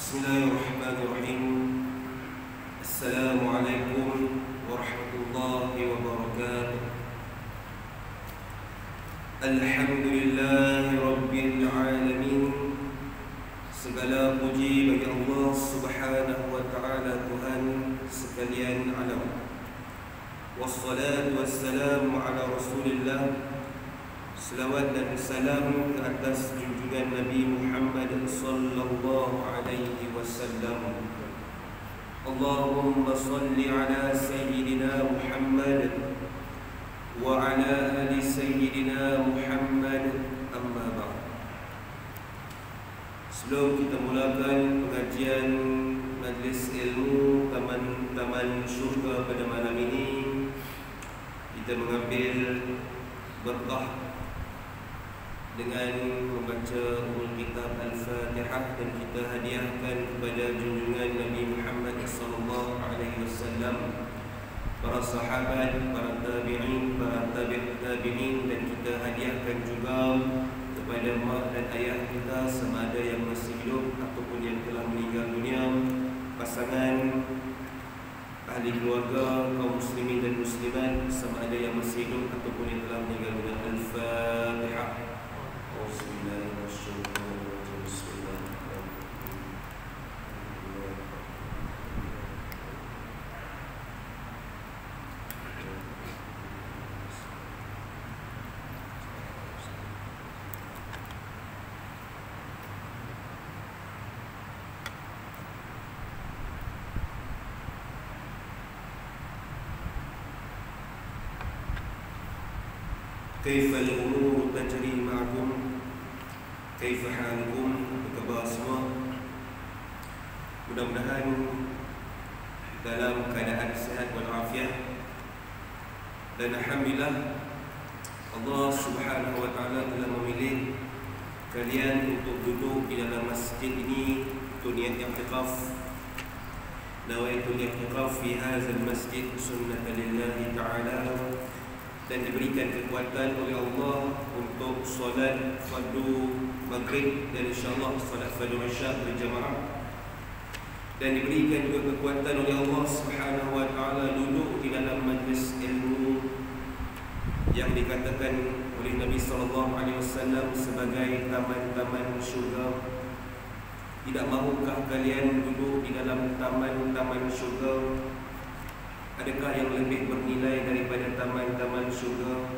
Bismillahirrahmanirrahim. Assalamualaikum warahmatullahi wabarakatuh. Alhamdulillahi rabbil alamin. Segala puji bagi Allah Subhanahu wa ta'ala, Tuhan sekalian alam. Wassalatu wassalamu ala Rasulillah. Selawat dan salam ke atas junjungan Nabi Muhammad sallallahu alaihi wasallam. Allahumma salli ala Sayyidina Muhammad wa ala ali Sayyidina Muhammad, amma ba'd. Sebelum kita mulakan pengajian majlis ilmu Taman Syurga pada malam ini, kita mengambil berkah dengan membaca Kitab Al-Fatihah, dan kita hadiahkan kepada junjungan Nabi Muhammad sallallahu alaihi wasallam, para sahabat, para tabi'in, para tabi'in, dan kita hadiahkan juga kepada mak dan ayah kita sama ada yang masih hidup ataupun yang telah meninggal dunia, pasangan, ahli keluarga, kaum muslimin dan muslimat sama ada yang masih hidup ataupun yang telah meninggal dunia. Al-Fatihah. كيف الأمور تجري معكم؟ كيف حالكم؟ Khabar semua. Mudah-mudahan dalam keadaan sihat walafiat. Dan alhamdulillah Allah Subhanahu wa ta'ala telah memilih kalian untuk duduk di dalam masjid ini untuk niat i'tikaf. Nawaitul i'tikaf fi hadzal masjid sunnatan lillahi ta'ala, dan diberikan kekuatan oleh Allah untuk solat fardu maghrib dan insyaAllah solat fardu isya berjamaah, dan diberikan juga kekuatan oleh Allah Subhanahu wa ta'ala duduk di dalam majlis ilmu yang dikatakan oleh Nabi sallallahu alaihi wasallam sebagai taman-taman syurga. Tidak mahukah kalian duduk di dalam taman-taman syurga? Adakah yang lebih bernilai daripada taman-taman syurga?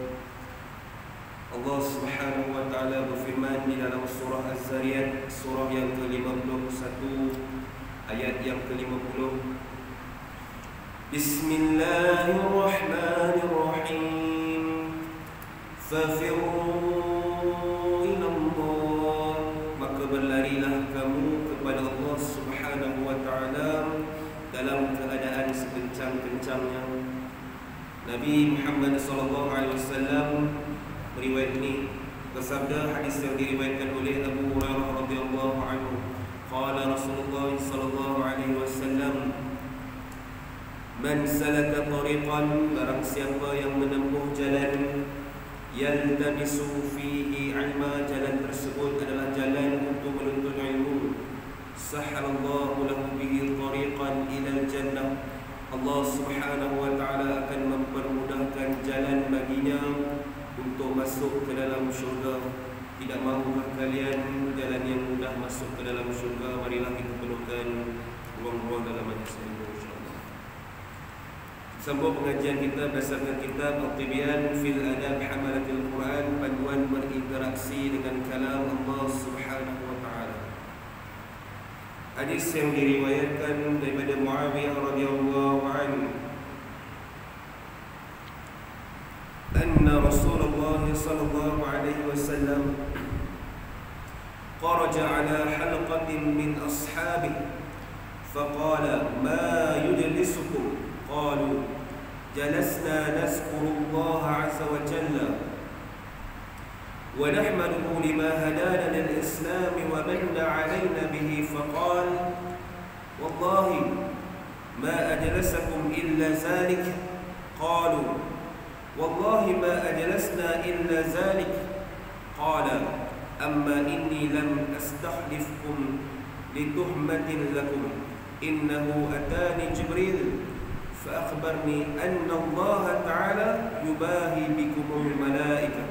Allah Subhanahu wa ta'ala berfirman di dalam surah Az-Zariyat, surah yang ke-51, ayat yang ke-50. Bismillahirrahmanirrahim. Fafirru ilallah, maka berlarilah kamu kepada Allah Subhanahu wa ta'ala dalam keadaan sekencang-kencangnya. Nabi Muhammad sallallahu alaihi wasallam meriwayat ini bersabda, hadis yang diriwayatkan oleh Abu Hurairah radhiyallahu anhu, qala Rasulullah sallallahu alaihi wasallam, man salaka tariqan, barang siapa yang menempuh jalan, yaltamisu fihi ilma, jalan tersebut adalah jalan untuk menuntut ilmu, sahhalallahu lahu bihi tariqan ilal jannah, Allah Subhanahu wa ta'ala akan mempermudahkan jalan baginya untuk masuk ke dalam syurga. Tidak mahukah kalian jalan yang mudah masuk ke dalam syurga? Marilah kita penuhkan ruang-ruang dalam majlis ini, insyaAllah. Sambung pengajian kita berdasarkan kitab At-Tibyan fil Adab Hamalatil Quran, panduan berinteraksi dengan kalam Allah Subhanahu wa ta'ala. Hadis yang diriwayatkan daripada Muawiyah radhiyallahu anhu, anna Rasulullah sallallahu alaihi wasallam kharaja ala halqatin min ashabihi faqala ma yujlisukum, qalu jalasna nazkuru Allah azza wa jalla ونحمده لما هدانا للإسلام ومن علينا به، فقال والله ما أجلسكم إلا ذلك، قالوا والله ما أجلسنا إلا ذلك، قال أما إني لم أستخلفكم lituhmatin lakum innahu atani Jibril fa akhbarni anna Allah Ta'ala yubahi bikumul malaikah.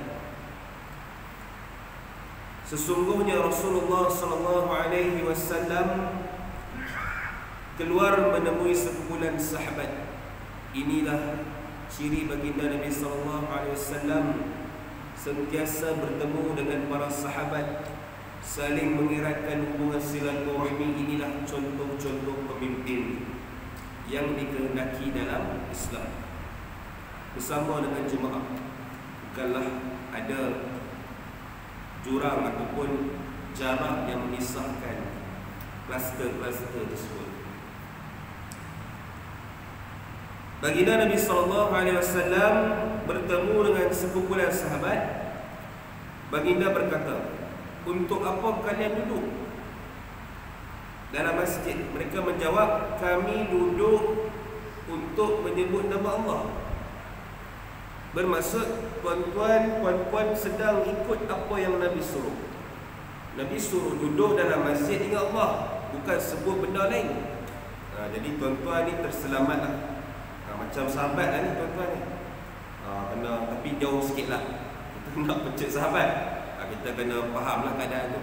Sesungguhnya Rasulullah sallallahu alaihi wasallam keluar menemui sekumpulan sahabat. Inilah ciri baginda Nabi sallallahu alaihi wasallam, sentiasa bertemu dengan para sahabat, saling mengeratkan hubungan silaturahmi. Inilah contoh-contoh pemimpin yang dikehendaki dalam Islam. Bersama dengan jemaah, bukanlah ada jurang ataupun jarak yang memisahkan kluster-kluster tersebut. Baginda Nabi sallallahu alaihi wasallam bertemu dengan sekumpulan sahabat. Baginda berkata, "Untuk apa kalian duduk dalam masjid?" Mereka menjawab, "Kami duduk untuk menyebut nama Allah." Bermaksud tuan-tuan, puan-puan sedang ikut apa yang Nabi suruh. Nabi suruh duduk dalam masjid ingat Allah, bukan sebut benda lain. Jadi tuan-tuan ni terselamatlah. Macam sahabat lah ni tuan-tuan ni. Kena, tapi jauh sikit lah. Kita nak pecut sahabat. Kita kena faham lah keadaan tu.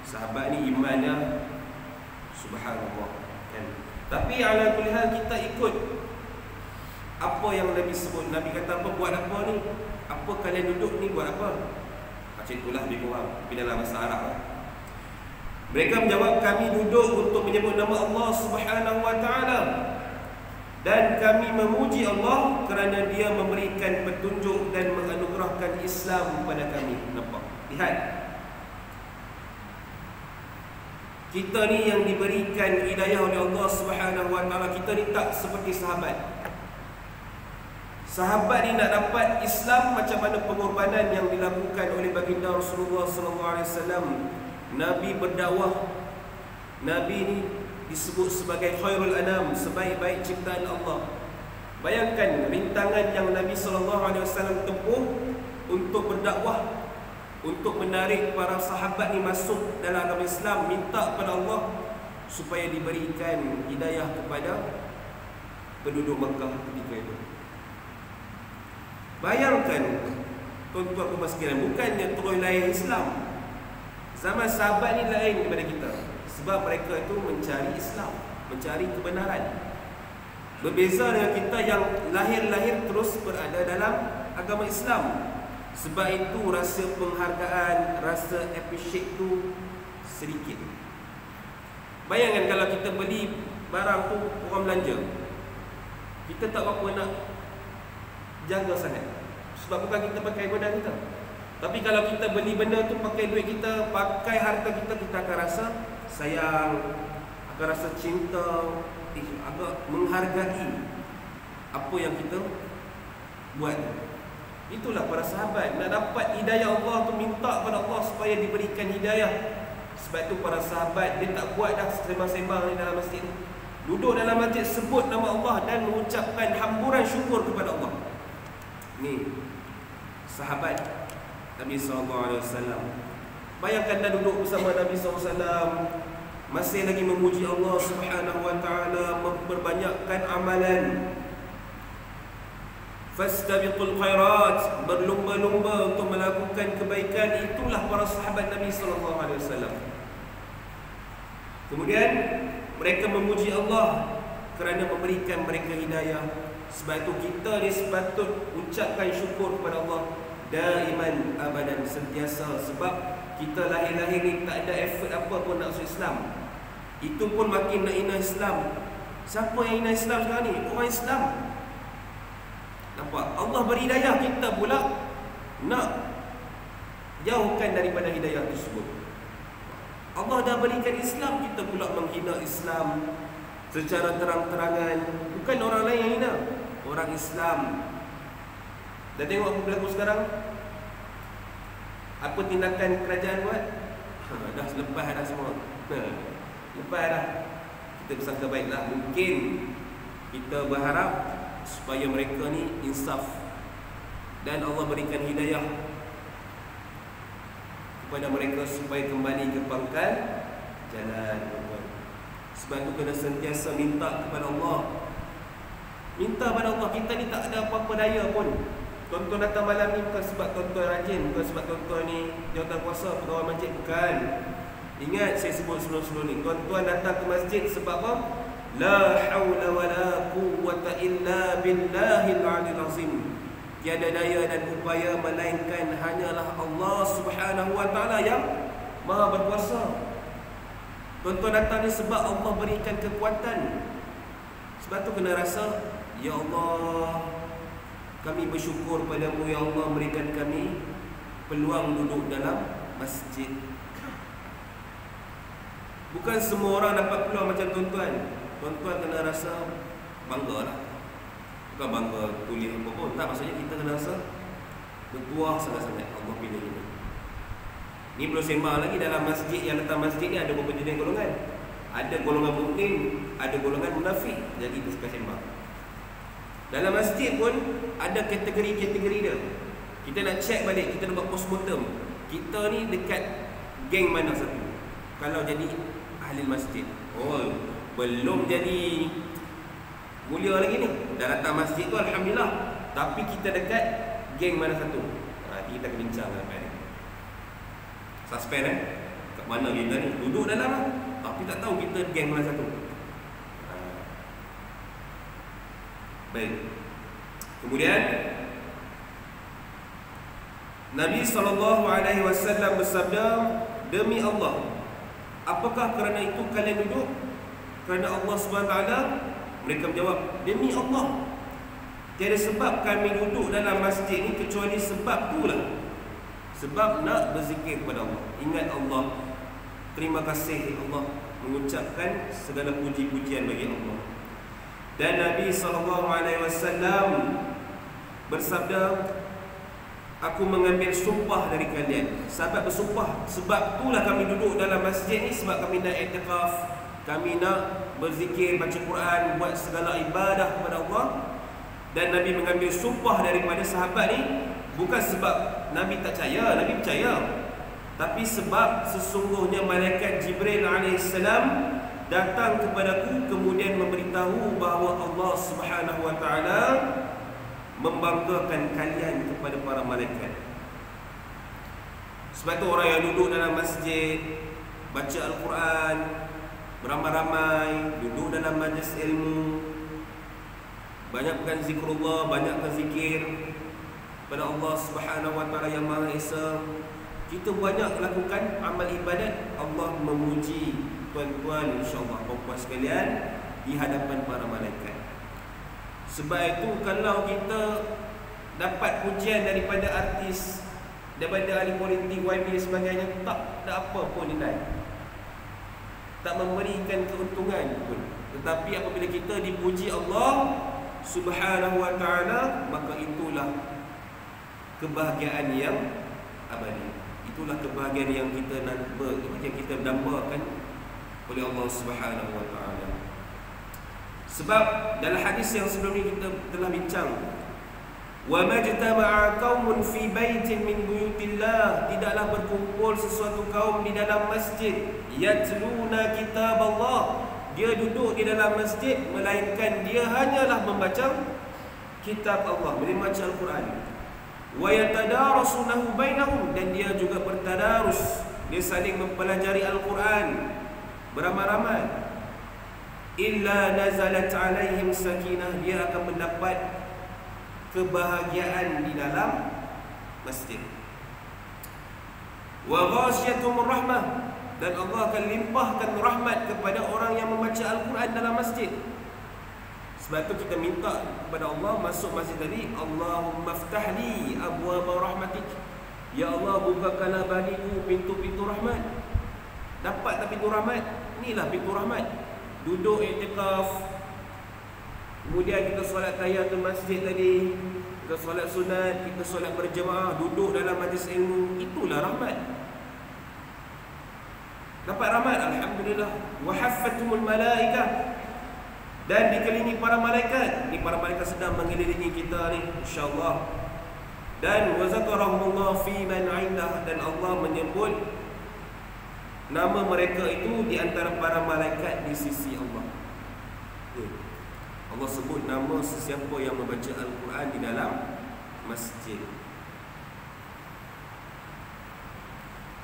Sahabat ni imannya subhanallah kan? Tapi ala kulli hal kita ikut apa yang Nabi sebut. Nabi kata apa, buat apa ni? Apa kalian duduk ni, buat apa? Macam itulah lebih kurang, tapi dalam bahasa Arab lah. Mereka menjawab, kami duduk untuk menyebut nama Allah Subhanahu wa Ta'ala, dan kami memuji Allah kerana Dia memberikan petunjuk dan menganugerahkan Islam kepada kami. Nampak? Lihat, kita ni yang diberikan hidayah oleh Allah Subhanahu wa Ta'ala. Kita ni tak seperti sahabat. Sahabat ni nak dapat Islam, macam mana pengorbanan yang dilakukan oleh baginda Rasulullah sallallahu alaihi wasallam. Nabi berdakwah. Nabi ni disebut sebagai khairul anam, sebaik-baik ciptaan Allah. Bayangkan rintangan yang Nabi sallallahu alaihi wasallam tempuh untuk berdakwah, untuk menarik para sahabat ni masuk dalam agama Islam, minta kepada Allah supaya diberikan hidayah kepada penduduk Makkah ketika itu. Bayangkan tuan-tuan dan sekalian, bukannya terus lain Islam. Zaman sahabat ni lain daripada kita, sebab mereka itu mencari Islam, mencari kebenaran. Berbeza dengan kita yang lahir-lahir terus berada dalam agama Islam. Sebab itu rasa penghargaan, rasa appreciate tu sedikit. Bayangkan kalau kita beli barang tu orang belanja, kita tak berapa nak jaga sangat, sebab bukan kita pakai badan kita. Tapi kalau kita beli benda tu pakai duit kita, pakai harta kita, kita akan rasa sayang, akan rasa cinta, agak menghargai apa yang kita buat. Itulah para sahabat, nak dapat hidayah Allah tu minta kepada Allah supaya diberikan hidayah. Sebab tu para sahabat dia tak buat dah sembang-sembang dalam masjid, duduk dalam masjid sebut nama Allah dan mengucapkan hamburan syukur kepada Allah. Ni sahabat Nabi SAW. Bayangkan dah duduk bersama Nabi SAW, masih lagi memuji Allah Subhanahu wa Ta'ala, memperbanyakkan amalan. Fastabiqul khairat, berlumba-lumba untuk melakukan kebaikan. Itulah para sahabat Nabi SAW. Kemudian mereka memuji Allah kerana memberikan mereka hidayah. Sebab itu kita ni sepatut ucapkan syukur kepada Allah daiman abadan, sentiasa. Sebab kita lahir-lahir ni tak ada effort apa pun nak masuk Islam. Itu pun makin nak hina Islam. Siapa yang hina Islam sekarang ni? Orang Islam. Nampak? Allah beri hidayah, kita pula nak jauhkan daripada hidayah tersebut. Allah dah berikan Islam, kita pula menghina Islam secara terang-terangan. Bukan orang lain yang hina, orang Islam. Dah tengok apa berlaku sekarang? Apa tindakan kerajaan buat? Dah lepas dah semua. Lepas dah. Kita bersangka baiklah. Mungkin kita berharap supaya mereka ni insaf dan Allah berikan hidayah kepada mereka supaya kembali ke pangkal jalan. Sebab tu kena sentiasa minta kepada Allah. Minta kepada Allah. Kita ni tak ada apa-apa daya pun. Tuan-tuan datang malam ni bukan sebab tuan-tuan rajin, bukan sebab tuan-tuan ni jawatan kuasa, pegawai masjid, bukan. Ingat saya sebut sebelum-sebelum ni, tuan-tuan datang ke masjid sebab apa? La hawla wa la quwwata illa billahil aliyil azim. Tiada daya dan upaya melainkan hanyalah Allah Subhanahu wa taala yang Maha berkuasa. Tuan-tuan datang ni sebab Allah berikan kekuatan. Sebab tu kena rasa, ya Allah, kami bersyukur padamu ya Allah berikan kami peluang duduk dalam masjid. Bukan semua orang dapat peluang macam tuan-tuan. Tuan-tuan kena rasa bangga lah. Bukan bangga tulis apa pun. Tak, maksudnya kita kena rasa bertuah sangat-sangat Allah pilih ini. Ni belum sembang lagi dalam masjid. Yang datang masjid ni ada beberapa jenis golongan. Ada golongan mungkin, ada golongan munafik. Jadi kita suka sembang. Dalam masjid pun ada kategori-kategori dia. Kita nak check balik, kita nak buat postmortem. Kita ni dekat geng mana satu? Kalau jadi ahli masjid, oh, belum jadi mulia lagi ni. Dah datang masjid tu alhamdulillah. Tapi kita dekat geng mana satu? Nanti kita akan bincang lepas ni. Suspend kat mana kita ni? Duduk dalam lah, tapi tak tahu kita geng mana satu. Baik. Kemudian Nabi SAW bersabda, demi Allah, apakah kerana itu kalian duduk? Kerana Allah SWT? Mereka menjawab, demi Allah, tiada sebab kami duduk dalam masjid ni kecuali sebab itulah. Sebab nak berzikir kepada Allah, ingat Allah, terima kasih Allah, mengucapkan segala puji-pujian bagi Allah. Dan Nabi SAW bersabda, aku mengambil sumpah dari kalian. Sahabat bersumpah, sebab itulah kami duduk dalam masjid ni, sebab kami nak i'tikaf, kami nak berzikir, baca Quran, buat segala ibadah kepada Allah. Dan Nabi mengambil sumpah daripada sahabat ni bukan sebab Nabi tak percaya, Nabi percaya, tapi sebab sesungguhnya malaikat Jibril AS datang kepadaku kemudian memberitahu bahawa Allah Subhanahu wa taala membanggakan kalian kepada para malaikat. Sebab tu orang yang duduk dalam masjid, baca Al-Quran beramai-ramai, duduk dalam majlis ilmu, banyakkan zikrullah, banyakkan zikir pada Allah Subhanahu wa taala yang Maha Esa. Kita banyak lakukan amal ibadat, Allah memuji tuan-tuan insya-Allah puan-puan sekalian di hadapan para malaikat. Sebab itu kalau kita dapat pujian daripada artis, daripada ahli politik, YB dan sebagainya, tak ada apa pun nilai, tak memberikan keuntungan pun. Tetapi apabila kita dipuji Allah Subhanahu wa taala, maka itulah kebahagiaan yang abadi. Itulah kebahagiaan yang kita dambakan oleh Allah Subhanahu wa taala. Sebab dalam hadis yang sebelum ini kita telah bincang, wa majtama'a qaumun fi baitin min buyutillah, tidaklah berkumpul sesuatu kaum di dalam masjid, yatluna kitab Allah, dia duduk di dalam masjid melainkan dia hanyalah membaca kitab Allah, membaca Al-Quran. Wa yatadarasunahu bainahum, dan dia juga bertadarus, dia saling mempelajari Al-Quran beramai-ramai. Illa nazalat alaihim sakinah, dia akan mendapat kebahagiaan di dalam masjid. Wa ghasyiatumur rahmah, dan Allah akan limpahkan rahmat kepada orang yang membaca Al-Quran dalam masjid. Sebab tu kita minta kepada Allah masuk masjid tadi, Allahumma ftahli abwaaba rahmatik, ya Allah bukakanlah bagiku pintu-pintu rahmat. Dapat tak pintu rahmat? Inilah pintu rahmat. Duduk i'tikaf, kemudian kita solat tahiyatul masjid tadi, kita solat sunat, kita solat berjemaah, duduk dalam majlis ilmu, itulah rahmat. Dapat rahmat, alhamdulillah. Wa haffatumul malaikah, dan dikelilingi para malaikat. Ni para malaikat sedang mengelilingi kita ni, insya-Allah. Dan wa zakarahumullah fi man 'indah, dan Allah menyebut nama mereka itu di antara para malaikat di sisi Allah. Allah sebut nama sesiapa yang membaca Al-Quran di dalam masjid.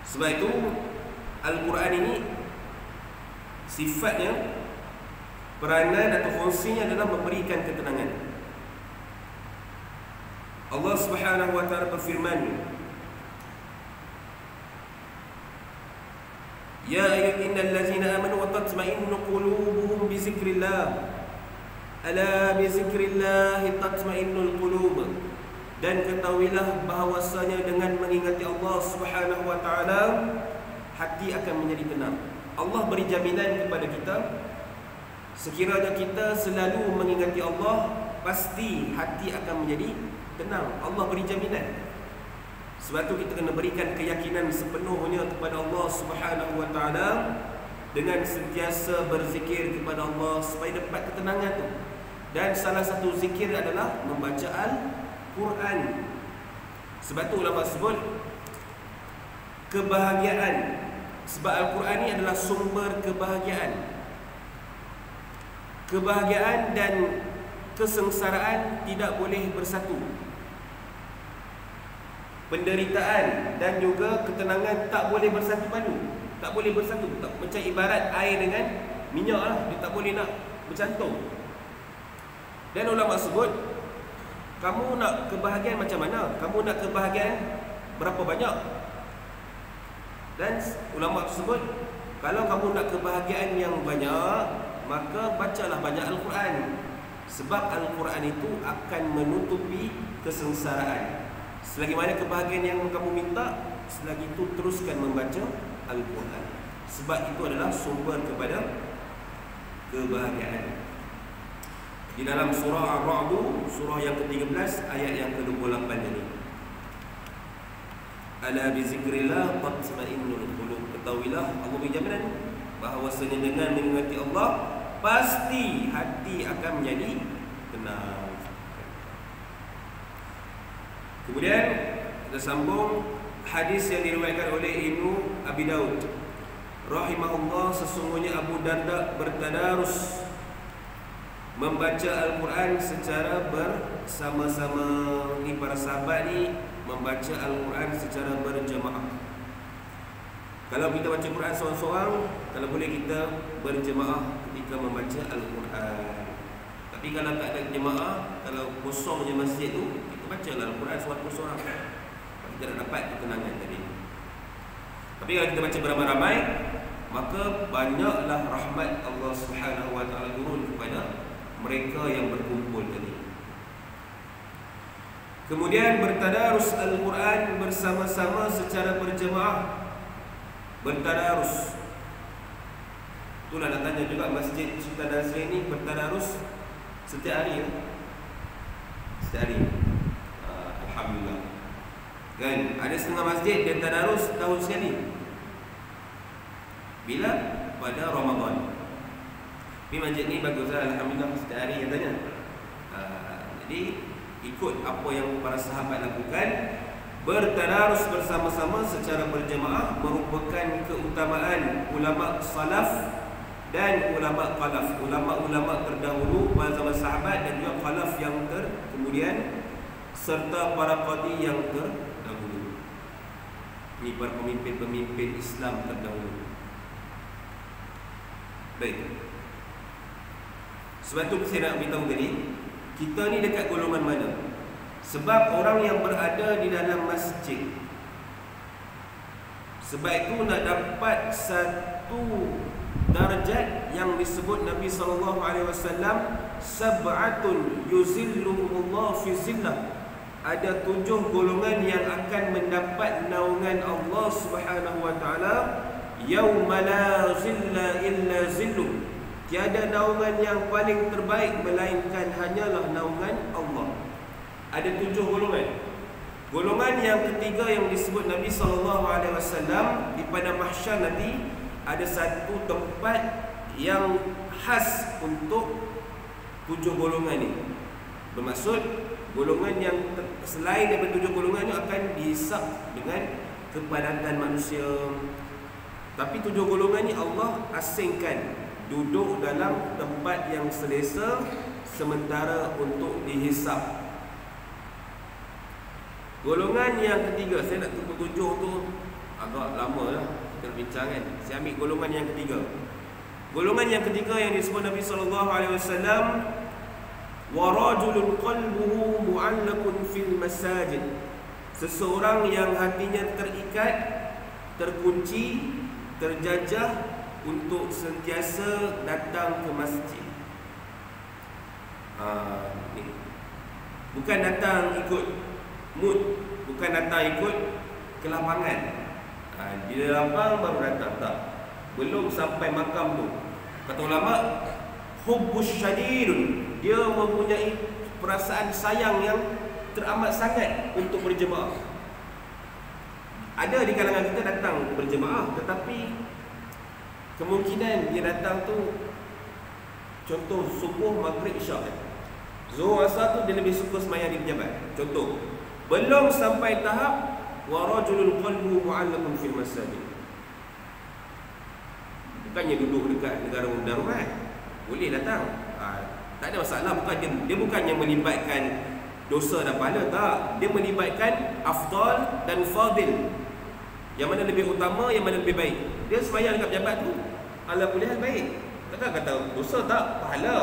Sebab itu Al-Quran ini sifatnya, peranan atau fungsinya adalah memberikan ketenangan. Allah Subhanahu wa taala berfirman, ya ayyuhal ladzina amanu wa tatma'innu qulubuhum bi dzikrillah, ala bi dzikrillah tatma'innul qulub. Dan ketahuilah bahawasanya dengan mengingati Allah Subhanahu wa taala, hati akan menjadi tenang. Allah beri jaminan kepada kita, sekiranya kita selalu mengingati Allah, pasti hati akan menjadi tenang. Allah beri jaminan. Sebab itu kita kena berikan keyakinan sepenuhnya kepada Allah Subhanahu wa taala dengan sentiasa berzikir kepada Allah supaya dapat ketenangan tu. Dan salah satu zikir adalah membaca Al-Quran. Sebab tu ulama sebut kebahagiaan, sebab Al-Quran ini adalah sumber kebahagiaan. Kebahagiaan dan kesengsaraan tidak boleh bersatu. Penderitaan dan juga ketenangan tak boleh bersatu padu. Tak boleh bersatu. Macam ibarat air dengan minyak lah. Dia tak boleh nak bercantum. Dan ulama sebut, kamu nak kebahagiaan macam mana? Kamu nak kebahagiaan berapa banyak? Dan ulama tersebut, kalau kamu nak kebahagiaan yang banyak, maka bacalah banyak Al-Quran. Sebab Al-Quran itu akan menutupi kesengsaraan. Selagi mana kebahagiaan yang kamu minta, selagi itu teruskan membaca Al-Quran. Sebab itu adalah sumber kepada kebahagiaan. Di dalam surah Ar-Ra'd, surah yang ke-13, ayat yang ke-28 ini, ala bi zikrillah tatma'innul qulub. Ketahuilah, Allah beri jaminan bahawasanya dengan mengingati Allah, pasti hati akan menjadi tenang. Kemudian kita sambung hadis yang diriwayatkan oleh Ibnu Abi Daud rahimahullah, sesungguhnya Abu Darda bertadarus membaca Al-Quran secara bersama-sama. Ni para sahabat ni membaca Al-Quran secara berjemaah. Kalau kita baca Quran seorang-seorang, kalau boleh kita berjemaah ketika membaca Al-Quran. Tapi kalau tak ada jemaah, kalau kosongnya masjid tu, kita bacalah Al-Quran seorang-seorang. Kita nak dapat ketenangan tadi. Tapi kalau kita baca beramai-ramai, maka banyaklah rahmat Allah Subhanahu wa taala turun kepada mereka yang berkumpul tadi. Kemudian bertadarus Al-Quran bersama-sama secara berjemaah. Bertadarus, itulah nak tanya juga, Masjid Sultan Nazrin ni bertadarus setiap hari ya? Setiap hari. Alhamdulillah. Kan ada setengah masjid dia tadarus tahun sekali. Bila? Pada Ramadan. Tapi masjid ni baguslah, alhamdulillah, setiap hari katanya. Jadi ikut apa yang para sahabat lakukan, bertadarus bersama-sama secara berjemaah merupakan keutamaan ulama salaf dan ulama khalaf. Ulama-ulama terdahulu pada zaman sahabat dan juga khalaf yang kemudian, serta para qadi yang terdahulu. Ini para pemimpin-pemimpin Islam terdahulu. Baik. Sebab tu saya nak beritahu tadi, kita ni dekat golongan mana? Sebab orang yang berada di dalam masjid, sebab itu nak dapat satu darjat yang disebut Nabi SAW, sab'atun yuzilluhumullah fi zillah. Ada 7 golongan yang akan mendapat naungan Allah Subhanahu wa taala, yauma la zilla illa zilluh. Tiada naungan yang paling terbaik melainkan hanyalah naungan Allah. Ada 7 golongan. Golongan yang ketiga yang disebut Nabi SAW, di padang mahsyar nanti ada satu tempat yang khas untuk 7 golongan ini. Bermaksud golongan yang selain daripada 7 golongan itu akan dihisap dengan kepadatan manusia. Tapi 7 golongan ni Allah asingkan duduk dalam tempat yang selesa sementara untuk dihisap. Golongan yang ketiga, saya nak tunjuk tu agak lama lah kita bincang kan. Saya ambil golongan yang ketiga. Golongan yang ketiga yang disebut Nabi SAW, wa rajulun qalbuhu mu'allaqun fil masajid. Seseorang yang hatinya terikat, terkunci, terjajah untuk sentiasa datang ke masjid. Bukan datang ikut mood, bukan datang ikut kelapangan. Dia lapang baru datang, tak. Belum sampai makam tu. Kata ulama, hubbus syadidun, dia mempunyai perasaan sayang yang teramat sangat untuk berjemaah. Ada di kalangan kita datang berjemaah, tetapi kemungkinan dia datang tu, contoh subuh, maghrib, isyak, Zuhur, asar tu dia lebih suka sembahyang di pejabat. Contoh, belum sampai tahap wa rajulul qalbu mu'allaqun fil masajid. Bukannya duduk dekat negara darurat, boleh datang. Tak ada masalah. Bukan dia bukannya melibatkan dosa dan pahala, tak. Dia melibatkan afdal dan fadil. Yang mana lebih utama, yang mana lebih baik. Dia sembahyang dekat pejabat tu, ala boleh baik. Takkan kata dosa, tak, pahala.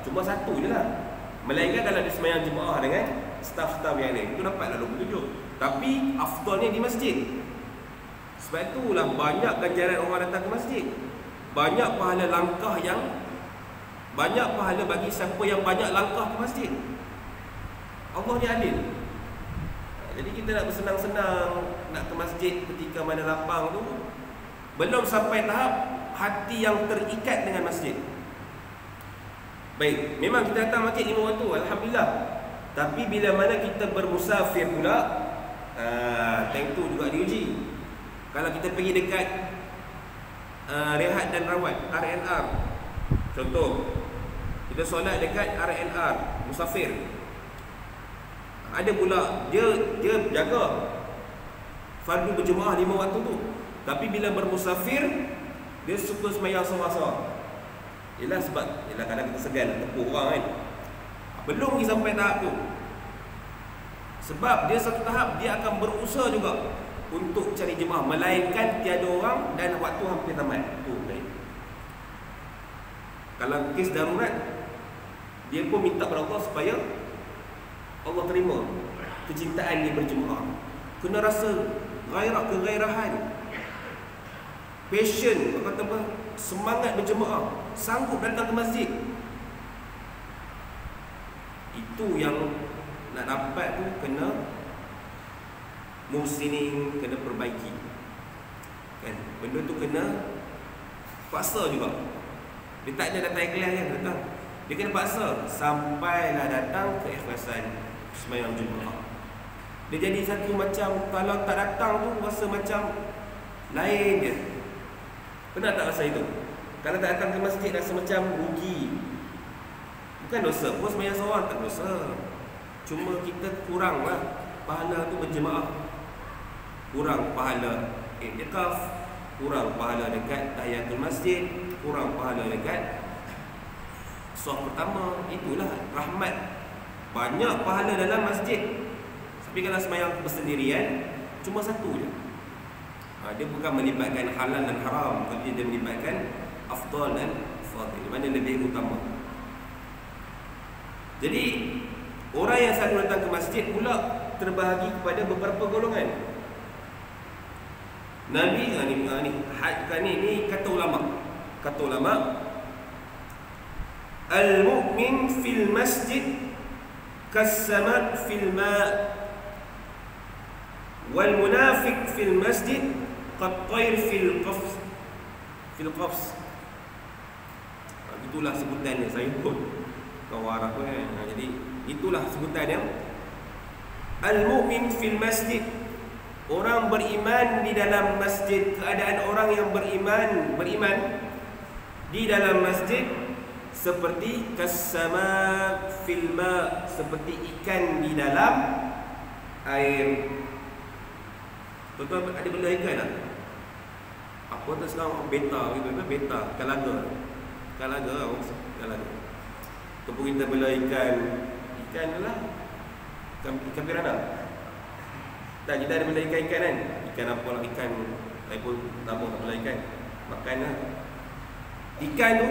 Cuma satu je lah. Melainkan kalau dia sembahyang jemaah dengan staf-staf yang lain, itu dapatlah 27. Tapi afdalnya di masjid. Sebab itulah banyak ganjaran orang datang ke masjid. Banyak pahala langkah banyak pahala bagi siapa yang banyak langkah ke masjid. Allah ni adil. Jadi kita nak bersenang-senang nak ke masjid ketika mana lapang tu, belum sampai tahap hati yang terikat dengan masjid. Baik, memang kita datang masjid 5 waktu, alhamdulillah. Tapi bila mana kita bermusafir pula, tentu juga diuji. Kalau kita pergi dekat rehat dan rawat, RNR, contoh, kita solat dekat RNR, musafir. Ada pula dia jaga fardu berjemaah 5 waktu tu, tapi bila bermusafir dia suka sembahyang seorang-seorang. Ialah sebab kadang kita segan nak tepuh orang kan. Belum pergi sampai tahap tu. Sebab dia satu tahap dia akan berusaha juga untuk cari jemaah, melainkan tiada orang dan waktu hampir tamat. Tu baik. Kalau kes darurat, dia pun minta kepada Allah supaya Allah terima kecintaan dia berjemaah. Kena rasa gairah, kegairahan, passion, kata apa, semangat berjemaah, sanggup datang ke masjid. Itu yang nak dapat tu kena muhsinin, kena perbaiki kan. Benda tu kena paksa juga. Dia tak ada datang ikhlas kan datang. Dia kena paksa sampailah datang keikhlasan sembahyang Jumaat. Dia jadi satu macam, kalau tak datang tu rasa macam lain dia. Pernah tak rasa itu? Kalau tak datang ke masjid rasa macam rugi. Bukan dosa pun sembahyang seorang, tak dosa. Cuma kita kuranglah pahala tu berjemaah. Kurang pahala iktikaf, kurang pahala dekat tahiyatul masjid, kurang pahala dekat saf pertama. Itulah rahmat. Banyak pahala dalam masjid. Tapi kalau sembahyang bersendirian cuma satu je. Dia bukan melibatkan halal dan haram, tapi dia melibatkan afdal dan fadil, mana lebih utama. Jadi orang yang selalu datang ke masjid pula terbahagi kepada beberapa golongan. Nabi ni kata ulama, al-mu'min fil masjid kas-sama' fil ma' wal munafiq fil masjid qat-tayr fil qafs. Itulah sebutannya, saya pun kau Arab kan. Jadi itulah sebutannya. Al-mu'min fil masjid, orang beriman di dalam masjid. Keadaan orang yang beriman di dalam masjid seperti kas-sama' fil ma', seperti ikan di dalam air. Tuan-tuan ada benda ikan tak? Apa tu sekarang beta, beta, kalaga. Kalaga. Ataupun kita bela ikan adalah ikan piranha. Tak, kita ada bela ikan kan. Ikan apa lah, ikan saya pun tak mahu tak bela ikan. Makan lah. Ikan tu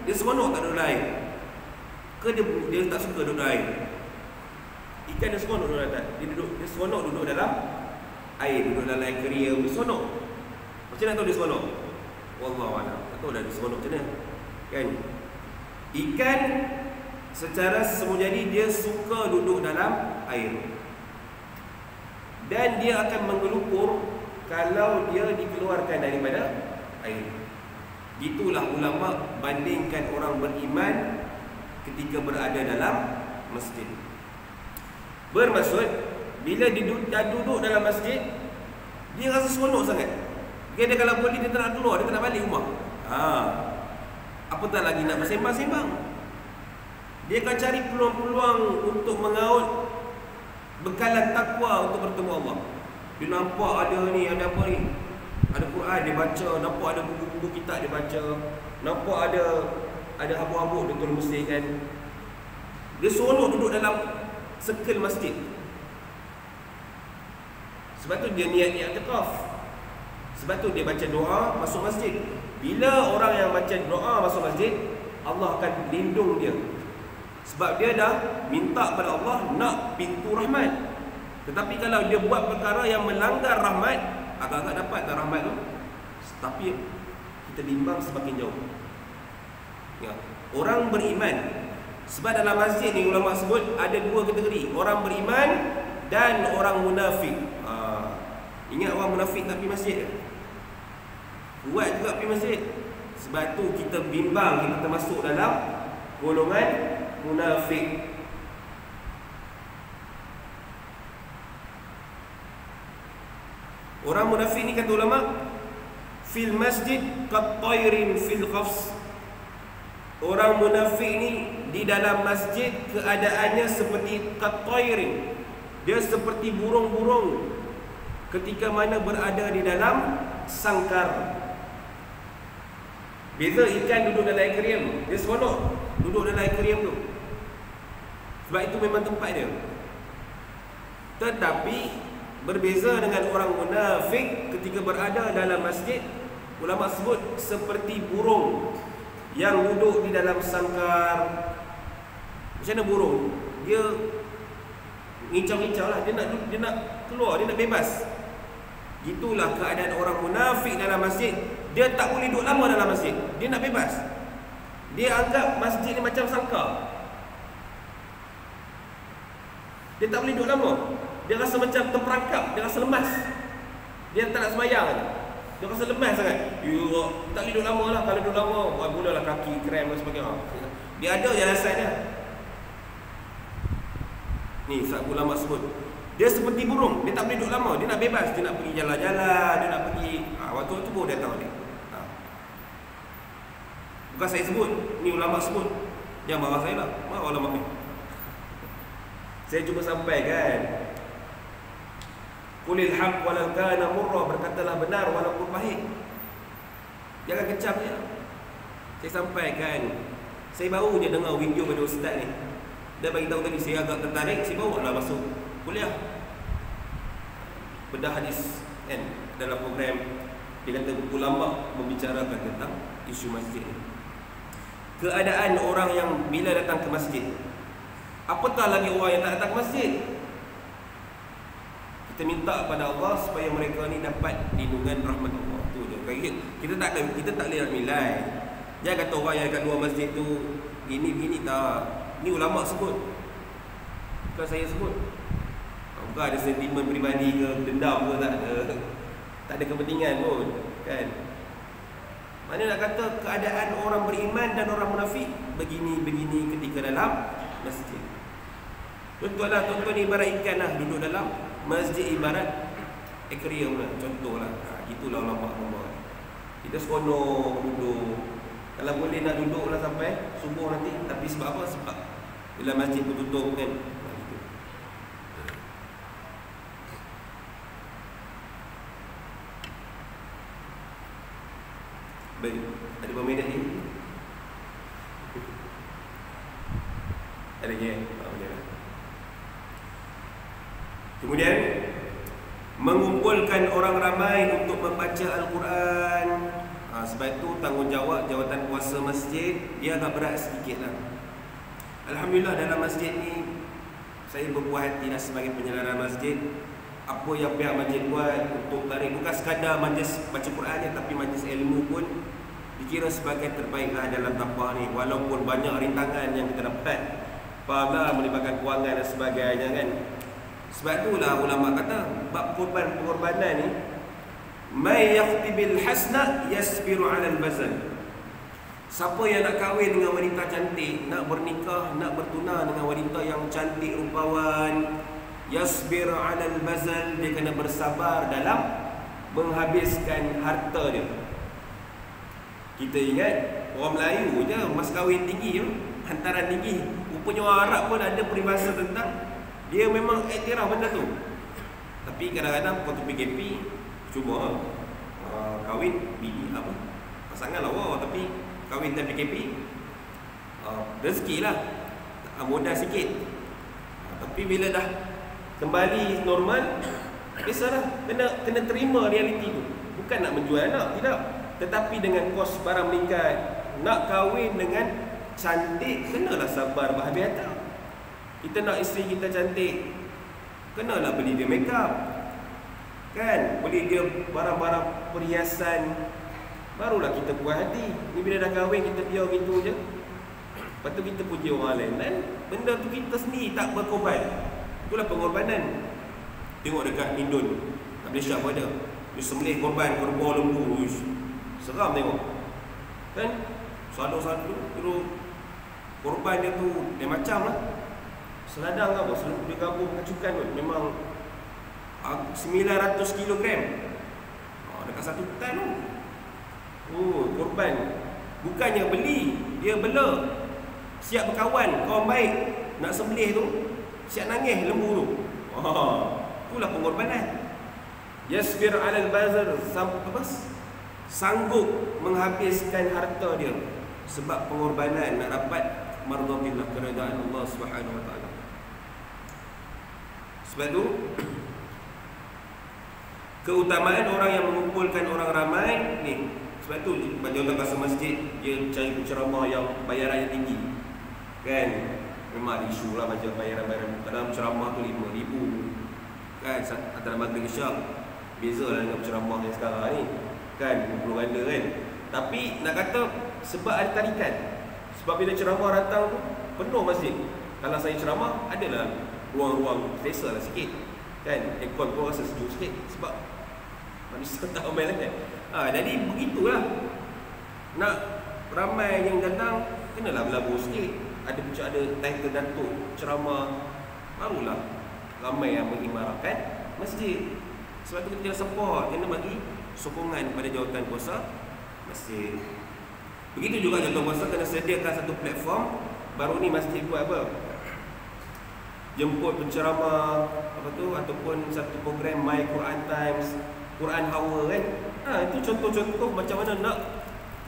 dia seronok tak duduk dalam air. Ke dia tak suka duduk dalam air. Ikan dia seronok duduk dalam air. Dia seronok duduk dalam air, duduk dalam aquarium, dia seronok. Macam mana tahu dia seronok? Wallahualam. Tak tahu dah dia seronok macam mana. Kan? Ikan secara semua jadi dia suka duduk dalam air. Dan dia akan menggelupur kalau dia dikeluarkan daripada air. Itulah ulama bandingkan orang beriman ketika berada dalam masjid. Bermaksud bila dia duduk dalam masjid, dia rasa seronok sangat. Dia kalau boleh dia tak nak keluar, dia tak nak balik rumah. Apatah lagi nak bersembang-sembang. Dia akan cari peluang-peluang untuk mengaut bekalan takwa untuk bertemu Allah. Dia nampak ada ni, ada apa ni? Ada Quran dia baca, nampak ada buku-buku kitab dia baca, nampak ada habuk-habuk dia tolong bersihkan. Dia seronok duduk dalam circle masjid. Sebab tu dia niat i'tikaf. Sebab tu dia baca doa masuk masjid. Bila orang yang baca doa masuk masjid, Allah akan lindung dia. Sebab dia dah minta kepada Allah nak pintu rahmat. Tetapi kalau dia buat perkara yang melanggar rahmat, agak-agak dapat tak rahmat tu. Tapi kita bimbang semakin jauh. Ya. Orang beriman. Sebab dalam masjid ni ulama sebut ada dua kategori, orang beriman dan orang munafik. Ingat orang munafik tak pergi masjid ke? Kuat juga pergi masjid. Sebab tu kita bimbang kita termasuk dalam golongan munafik. Orang munafik ni kata ulama, fil masjid qattairin fil khafs. Orang munafik ni di dalam masjid keadaannya seperti qattairin. Dia seperti burung-burung ketika mana berada di dalam sangkar. Beza ikan duduk dalam aquarium, dia seronok duduk dalam aquarium tu. Sebab itu memang tempat dia. Tetapi berbeza dengan orang munafik ketika berada dalam masjid, ulama sebut seperti burung yang duduk di dalam sangkar. Macam mana burung? Dia ngincau-ngincau lah, dia nak keluar, dia nak bebas. Itulah keadaan orang munafik dalam masjid. Dia tak boleh duduk lama dalam masjid, dia nak bebas. Dia anggap masjid ni macam sangkar. Dia tak boleh duduk lama. Dia rasa macam terperangkap, dia rasa lemas. Dia tak nak sembahyang. Dia rasa lemas sangat. Tak boleh duduk lama lah. Kalau duduk lama, mulalah kaki krem dan sebagainya. Dia ada je alasan dia. Ni sahabat ulama sebut, dia seperti burung, dia tak boleh duduk lama, dia nak bebas, dia nak pergi jalan-jalan, dia nak pergi waktu-waktu baru dia tahu dia. Bukan saya sebut, ni ulama sebut. Jangan marah saya lah, marah ulama ni. Saya cuba sampaikan. Qulil haq walau kana murra, berkatalah benar walaupun pahit. Jangan kecam je. Saya sampaikan. Saya baru je dengar video pada ustaz ni. Dia bagi tahu tadi, saya agak tertarik, saya bawa lah masuk kuliah bedah hadis kan, dalam program. Dia kata ulama membicarakan tentang isu masjid ni. Keadaan orang yang bila datang ke masjid, apatah lagi orang yang tak datang ke masjid. Kita minta kepada Allah supaya mereka ni dapat lindungan rahmat Allah. Tu je. Kita tak boleh nilai. Jangan kata orang yang dekat luar masjid tu gini tak. Ni ulama sebut, bukan saya sebut. Bukan ada sentimen peribadi ke, dendam ke, tak ada kepentingan pun kan. Mana nak kata keadaan orang beriman dan orang munafik begini ketika dalam masjid. Betul lah, tuan-tuan ibarat ikan lah, duduk dalam masjid ibarat aquarium lah, contoh lah. Itulah ulama. Kita seronok duduk. Kalau boleh nak duduk lah sampai subuh nanti. Tapi sebab apa? Sebab bila masjid tutup kan. Baik, ada berapa minit ni? Ada lagi? Kemudian mengumpulkan orang ramai untuk membaca Al-Quran. Sebab itu tanggungjawab jawatan kuasa masjid dia agak berat sedikit lah. Alhamdulillah dalam masjid ni saya berpuas hati lah sebagai penyelenggaraan masjid. Apa yang pihak masjid buat untuk tarik, bukan sekadar majlis baca Quran je, tapi majlis ilmu pun dikira sebagai terbaiklah dalam tampah ni. Walaupun banyak rintangan yang kita dapat, fahamlah, melibatkan kewangan dan sebagainya kan. Sebab itulah ulama kata bab pengorbanan ni, may yaqtibil hasna yasbiru 'ala al-bazal. Siapa yang nak kahwin dengan wanita cantik, nak bernikah, nak bertunang dengan wanita yang cantik rupawan, yasbir 'ala al-bazal, dia kena bersabar dalam menghabiskan harta dia. Kita ingat orang Melayu je mas kahwin tinggi je, hantaran tinggi. Rupanya orang Arab pun ada peribahasa tentang dia memang iktiraf benda tu. Tapi kadang-kadang waktu PKP cuba kahwin bini apa pasangan lawa, tapi kahwin dan PKP rezeki lah, modal sikit. Tapi bila dah kembali normal, biasalah kena terima realiti tu. Bukan nak menjual anak, tidak, tetapi dengan kos barang meningkat. Nak kahwin dengan cantik, kenalah sabar berhabis harta. Kita nak isteri kita cantik, kenalah beli dia make up, kan, beli dia barang-barang perhiasan, barulah kita puas hati. Ni bila dah kahwin kita biar gitu je, lepas tu kita puji orang lain, dan benda tu kita sendiri tak berkorban. Itulah pengorbanan. Tengok dekat Indon, Malaysia pun ada, dia sembelih korban kerbau lembu, seram tengok kan. Satu-satu dulu korban dia tu dia macam lah seladang apa, seluruh dia gabung kacukan tu memang 900 kilogram dekat satu tan tu. Korban bukannya beli, dia bela, siap berkawan, kawan baik, nak sembelih tu siap nangis lembu tu. Itulah pengorbanan. Yasbir 'alal bazar, sanggup menghabiskan harta dia sebab pengorbanan nak dapat mardhatillah, keredaan Allah Subhanahu wa taala. Sebab tu keutamaan orang yang mengumpulkan orang ramai ni. Sebab tu jawatan kuasa masjid dia cari penceramah yang bayarannya tinggi, kan. Memang isu lah macam bayaran-bayaran. Dalam ceramah tu 5,000 kan, antara maghrib isyak. Beza lah dengan penceramah yang sekarang ni kan, 20 ganda kan. Tapi nak kata sebab ada tarikan. Sebab bila ceramah datang tu penuh masjid. Kalau saya ceramah, adalah ruang-ruang selesa lah sikit kan, aircon pun rasa sejuk sikit sebab manusia tak ramai kan. Jadi begitulah, nak ramai yang datang kenalah berlabur sikit. Ada macam ada title datuk ceramah, barulah ramai yang mengimarahkan masjid. Sebab tu kita kena support, kena bagi sokongan pada jawatan kuasa masjid. Begitu juga jawatan kuasa kena sediakan satu platform. Baru ni masjid buat apa, jemput penceramah apa tu, ataupun satu program My Quran Times, Quran Hour kan. Itu contoh-contoh macam mana nak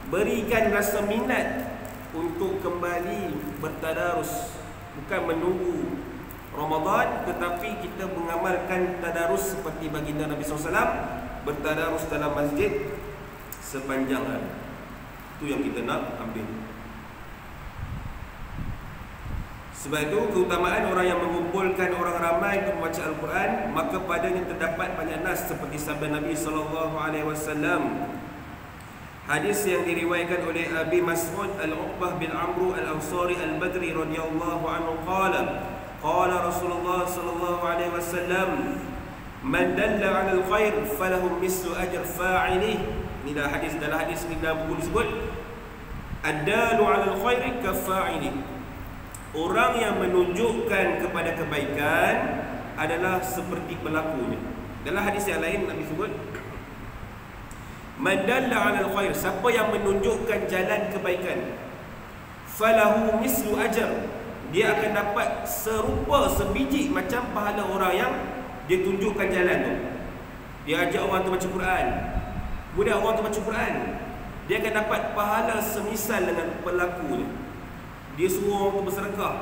berikan rasa minat untuk kembali bertadarus. Bukan menunggu Ramadan, tetapi kita mengamalkan tadarus seperti baginda Nabi SAW, bertadarus dalam masjid sepanjang hari. Itu yang kita nak ambil. Sebab itu keutamaan orang yang mengumpulkan orang ramai untuk membaca Al-Quran, maka padanya terdapat banyak nas seperti sabda Nabi SAW. Hadis yang diriwayatkan oleh Abi Mas'ud Al-Uqbah bin Amru Al-Ansari Al-Badri radhiyallahu anhu qala Rasulullah sallallahu alaihi wasallam, man dalla 'ala al-khair falahu mislu ajr fa'ilih. Inilah hadis, dalam hadis ni dalam buku disebut ad-dalu 'ala al-khair ka fa'ilih. Orang yang menunjukkan kepada kebaikan adalah seperti pelakunya. Dalam hadis yang lain Nabi sebut man dalla 'ala al-khair, siapa yang menunjukkan jalan kebaikan, falahu mislu ajr, dia akan dapat serupa sebiji macam pahala orang yang dia tunjukkan jalan tu. Dia ajak orang tu baca Quran, budak orang tu baca Quran, dia akan dapat pahala semisal dengan pelakunya. Dia suruh orang tu bersedekah,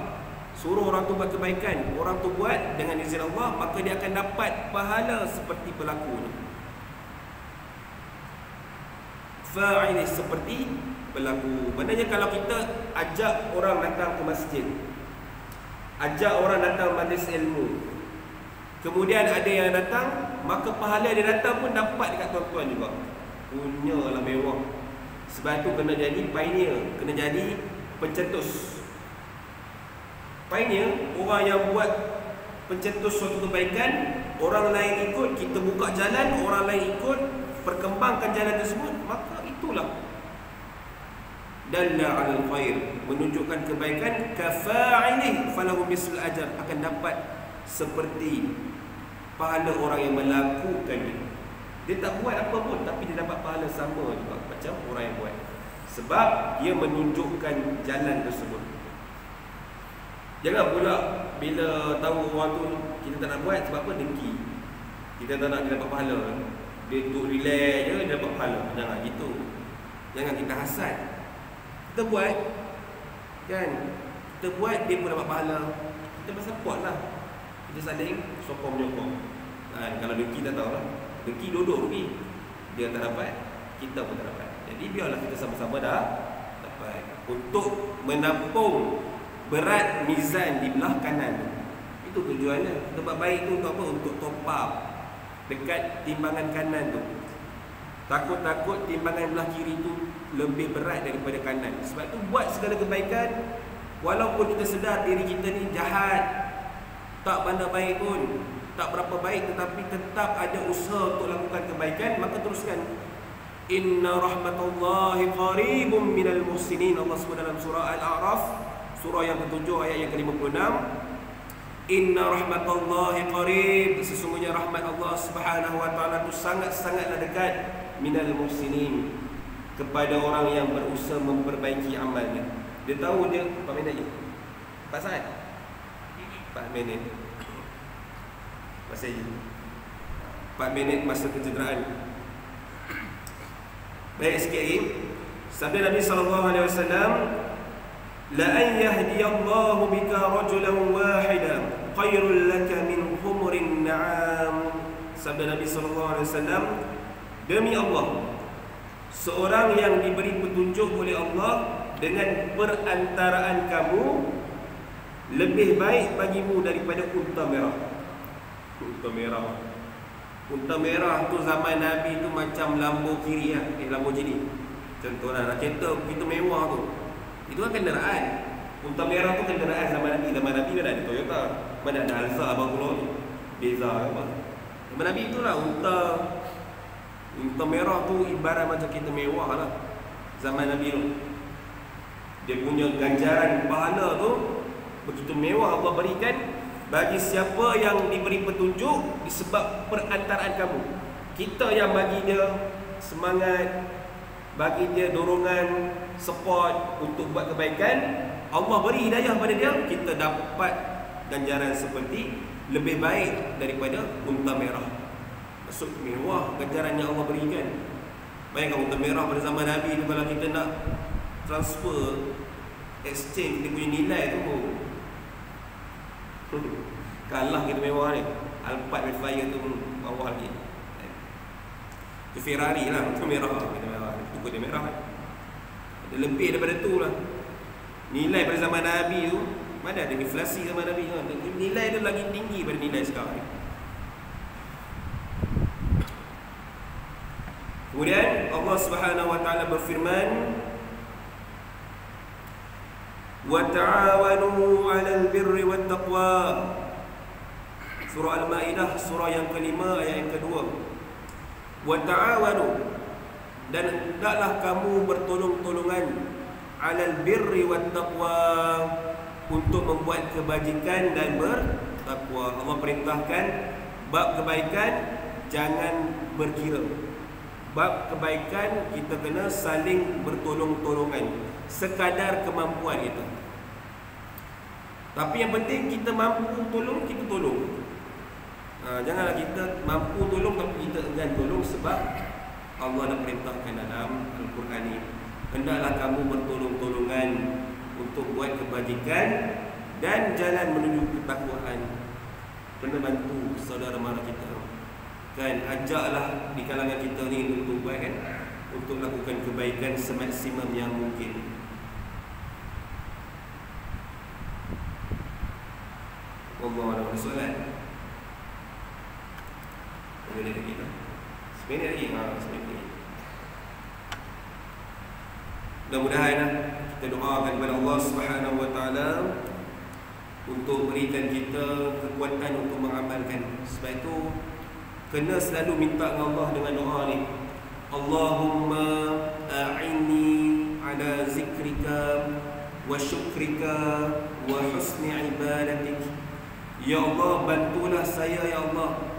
suruh orang tu buat kebaikan, orang tu buat dengan izin Allah, maka dia akan dapat pahala seperti pelakunya. Fa'ilih, seperti pelaku. Maknanya kalau kita ajak orang datang ke masjid, ajak orang datang majlis ilmu, kemudian ada yang datang, maka pahala dia datang pun dapat dekat tuan-tuan juga. Punyalah mewah. Sebab tu kena jadi pioneer, kena jadi pencetus. Pioneer, orang yang buat pencetus suatu kebaikan, orang lain ikut, kita buka jalan, orang lain ikut, perkembangkan jalan tersebut, maka itulah dalla 'alal khair, menunjukkan kebaikan, kafa'ilih falahu misl ajr, akan dapat seperti pahala orang yang melakukannya. Dia tak buat apa pun, tapi dia dapat pahala sama juga macam orang yang buat, sebab dia menunjukkan jalan tersebut. Jangan pula bila tahu orang tu kita tak nak buat, sebab apa? Dengki. Kita tak nak dia dapat pahala, dia duduk relax je, dia dapat pahala. Jangan gitu. Jangan kita hasad. Kita buat, kan? Kita buat, dia pun dapat pahala. Kita bersupport lah. Kita saling sokong menyokong. Kalau dengki tak tahu lah. Dengki duduk rugi. Dia tak dapat, kita pun tak dapat. Jadi biarlah kita sama-sama dah dapat. Untuk menampung berat mizan di belah kanan. Itu tujuannya. Tempat baik tu untuk apa? Untuk top up dekat timbangan kanan tu. Takut-takut timbangan belah kiri tu lebih berat daripada kanan. Sebab tu buat segala kebaikan, walaupun kita sedar diri kita ni jahat, tak pandai baik pun, tak berapa baik, tetapi tetap ada usaha untuk lakukan kebaikan, maka teruskan. Inna rahmatullahi qaribun minal muhsinin. Allah sebut dalam surah Al-A'raf, surah yang ke-7 ayat yang ke-56. Inna rahmatullahi qarib, sesungguhnya rahmat Allah Subhanahu wa taala itu sangat-sangatlah dekat, minal muhsinin, kepada orang yang berusaha memperbaiki amalnya. Dia tahu dia 4 minit je, 4 saat, 4 minit masa je, 4 minit masa kecederaan. Baik, sikit lagi. Sabda Nabi SAW, la an yahdiyallahu bika rajulan wahidan khairul laka min humurin na'am. Sabda Nabi SAW, demi Allah, seorang yang diberi petunjuk oleh Allah dengan perantaraan kamu lebih baik bagimu daripada unta merah. Unta merah, unta merah tu zaman Nabi tu macam Lamborghini lah. Lamborghini contohlah, nak kereta begitu mewah tu, itu kan kenderaan. Unta merah tu kenderaan zaman Nabi. Zaman Nabi mana ada Toyota, mana ada Alfa abang pulau ni, Beza apa. Zaman Nabi itulah unta merah tu ibarat macam kereta mewah lah zaman Nabi tu. Dia punya ganjaran pahala tu begitu mewah Allah berikan bagi siapa yang diberi petunjuk disebab perantaraan kamu. Kita yang bagi dia semangat, bagi dia dorongan, support untuk buat kebaikan, Allah beri hidayah pada dia, kita dapat ganjaran seperti lebih baik daripada unta merah. Maksud mewah ganjaran yang Allah berikan. Bayangkan unta merah pada zaman Nabi tu, kalau kita nak transfer, exchange dia punya nilai tu kalah kita mewah ni. Alphard Fire tu bawah lagi. Itu Ferrari lah, itu merah, kita merah. Itu dia merah. Ada lebih daripada tu lah. Nilai pada zaman Nabi tu, mana ada inflasi zaman Nabi tu, nilai dia lagi tinggi daripada nilai sekarang. Kemudian Allah Subhanahu wa taala berfirman, wa ta'awanu 'alal birri wat taqwa. Surah Al-Maidah, surah yang kelima ayat yang kedua. Wa ta'awanu, dan hendaklah kamu bertolong-tolongan, 'alal birri wat taqwa, untuk membuat kebajikan dan bertakwa. Allah perintahkan bab kebaikan jangan berkira. Bab kebaikan kita kena saling bertolong-tolongan sekadar kemampuan kita. Tapi yang penting kita mampu tolong, kita tolong. Janganlah kita mampu tolong tapi kita enggan tolong, sebab Allah dah perintahkan dalam Al-Quran ni, hendaklah kamu bertolong-tolongan untuk buat kebajikan dan jalan menuju ketakwaan. Kena bantu saudara mara kita kan, ajaklah di kalangan kita ni untuk buat kan, untuk lakukan kebaikan semaksimum yang mungkin. Allah ada soalan. Boleh lagi tak? Sebenarnya lagi. Sebenarnya. Mudah-mudahan kita doakan kepada Allah Subhanahu Wa Taala untuk berikan kita kekuatan untuk mengamalkan. Sebab itu kena selalu minta dengan Allah dengan doa ni. Allahumma a'inni ala zikrika wa syukrika wa husni ibadatik. Ya Allah, bantulah saya ya Allah.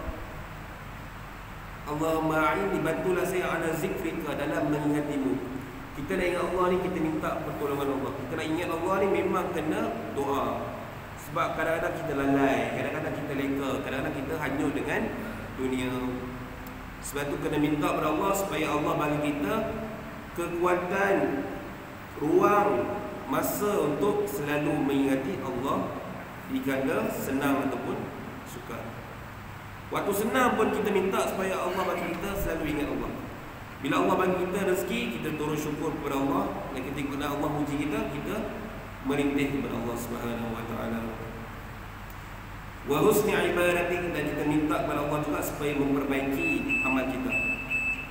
Allahumma a'inni, bantulah saya ala zikrika, dalam mengingatimu. Kita nak ingat Allah ni, kita minta pertolongan Allah. Kita nak ingat Allah ni memang kena doa. Sebab kadang-kadang kita lalai, kadang-kadang kita leka, kadang-kadang kita hanyut dengan dunia. Sebab tu kena minta kepada Allah supaya Allah bagi kita kekuatan, ruang, masa untuk selalu mengingati Allah dikala senang ataupun sukar. Waktu senang pun kita minta supaya Allah bagi kita selalu ingat Allah. Bila Allah bagi kita rezeki, kita turun syukur kepada Allah. Dan ketika Allah uji kita, kita merintih kepada Allah Subhanahu Wa Taala. Wa husni ibadatik, dan kita minta kepada Allah juga supaya memperbaiki amal kita.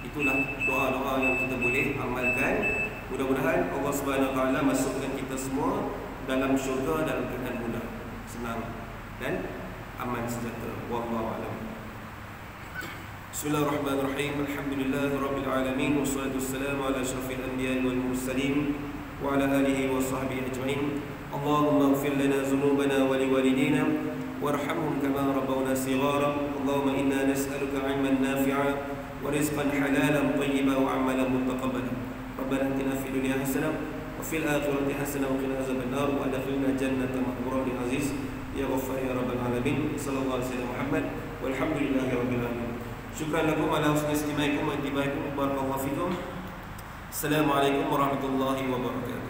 Itulah doa-doa yang kita boleh amalkan. Mudah-mudahan Allah Subhanahu Wa Taala masukkan kita semua dalam syurga dalam keadaan mudah, senang dan aman sejahtera. Wallahu a'lam. Bismillahirrahmanirrahim. Alhamdulillahirabbil alamin, wassalatu wassalamu ala asyrafil anbiya'i wal mursalin wa ala alihi wa sahbihi ajma'in. Allahumma ighfir lana dhunubana wa liwalidina warhamhum kama rabbawna shighara. Allahumma inna nas'aluka 'ilman nafi'a wa rizqan halalan thayyiban wa 'amalan mutaqabbalan. Rabbana atina fid dunya hasanah wa fil akhirati hasanah wa qina adzaban nar wa adkhilna jannata ma'murun aziz ya ghaffar ya rabbal alamin. Sallallahu alaihi wasallam Muhammad walhamdulillahi rabbil alamin. Syukran lakum ala husni istimaikum wa intibaikum. Barakallahu fikum. Assalamualaikum warahmatullahi wabarakatuh.